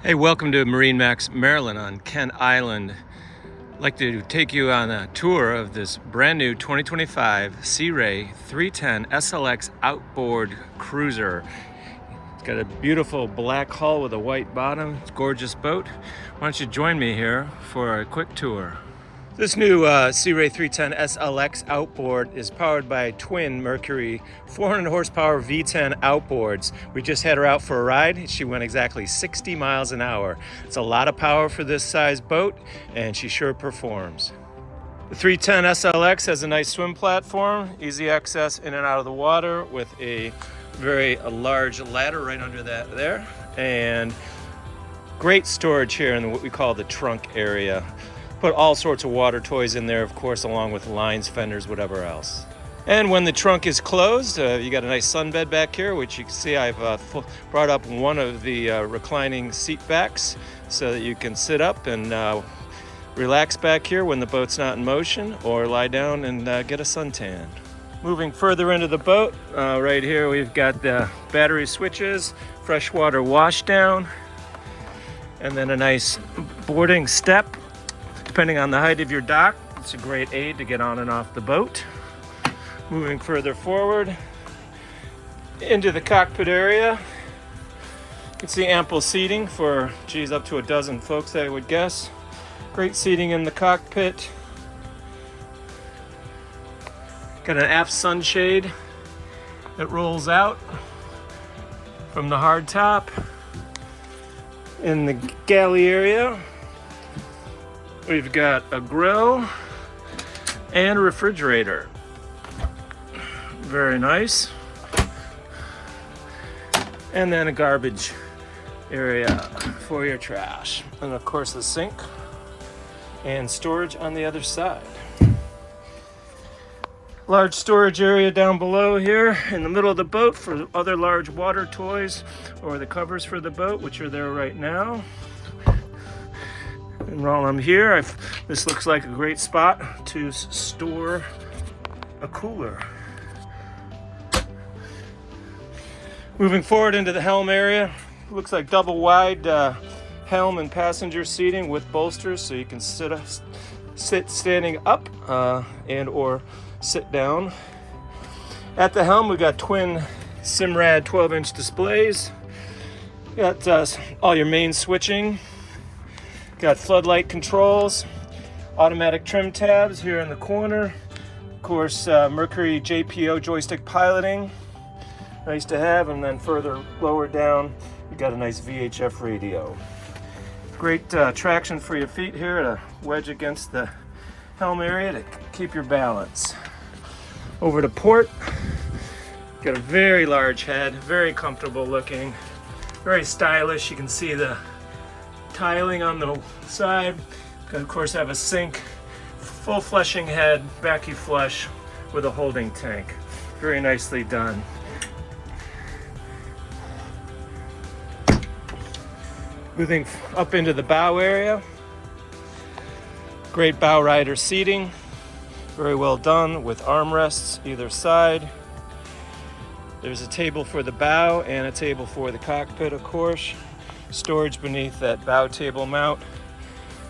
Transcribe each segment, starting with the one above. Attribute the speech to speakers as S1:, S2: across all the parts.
S1: Hey, welcome to MarineMax Maryland on Kent Island. I'd like to take you on a tour of this brand new 2025 Sea Ray 310 SLX Outboard Cruiser. It's got a beautiful black hull with a white bottom. It's a gorgeous boat. Why don't you join me here for a quick tour? This new Sea Ray 310 SLX outboard is powered by twin Mercury 400 horsepower V10 outboards. We just had her out for a ride. She went exactly 60 miles an hour. It's a lot of power for this size boat, and she sure performs. The 310 SLX has a nice swim platform, easy access in and out of the water with a very large ladder right under that there, and great storage here in what we call the trunk area. Put all sorts of water toys in there, of course, along with lines, fenders, whatever else. And when the trunk is closed, you got a nice sunbed back here, which you can see I've brought up one of the reclining seat backs so that you can sit up and relax back here when the boat's not in motion, or lie down and get a suntan. Moving further into the boat, right here we've got the battery switches, freshwater washdown, and then a nice boarding step. Depending on the height of your dock, it's a great aid to get on and off the boat. Moving further forward into the cockpit area, you can see ample seating for, up to a dozen folks, I would guess. Great seating in the cockpit. Got an aft sunshade that rolls out from the hard top. In the galley area, we've got a grill and a refrigerator. Very nice. And then a garbage area for your trash. And of course the sink and storage on the other side. Large storage area down below here in the middle of the boat for other large water toys or the covers for the boat, which are there right now. And while I'm here, this looks like a great spot to store a cooler. Moving forward into the helm area, looks like double wide helm and passenger seating with bolsters, so you can sit standing up and or sit down. At the helm, we got twin Simrad 12-inch displays. Got all your main switching. Got floodlight controls, automatic trim tabs here in the corner. Of course, Mercury JPO joystick piloting, nice to have. And then further lower down, you got a nice VHF radio. Great traction for your feet here to wedge against the helm area to keep your balance. Over to port, got a very large head, very comfortable looking, very stylish. You can see the tiling on the side. Of course, have a sink, full flushing head, vacuum flush with a holding tank. Very nicely done. Moving up into the bow area. Great Bowrider seating. Very well done with armrests either side. There's a table for the bow and a table for the cockpit, of course. Storage beneath that bow table mount.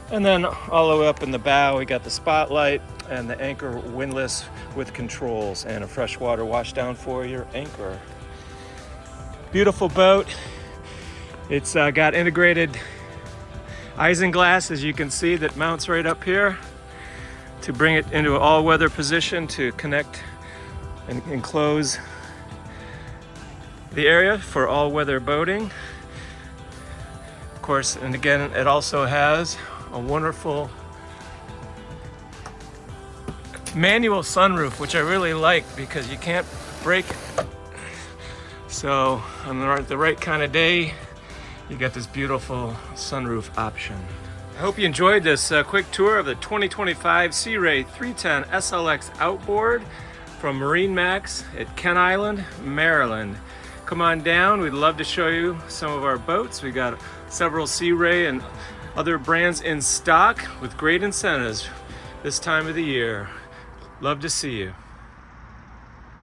S1: And then all the way up in the bow, we got the spotlight and the anchor windlass with controls and a freshwater washdown for your anchor. Beautiful boat. It's got integrated isinglass, as you can see, that mounts right up here to bring it into an all-weather position to connect and enclose the area for all-weather boating. Of course, and again, it also has a wonderful manual sunroof, which I really like because you can't break it. So on the right kind of day, you got this beautiful sunroof option. I hope you enjoyed this quick tour of the 2025 Sea Ray 310 SLX Outboard from MarineMax at Kent Island, Maryland. Come on down, we'd love to show you some of our boats. We got several Sea Ray and other brands in stock with great incentives this time of the year. Love to see you.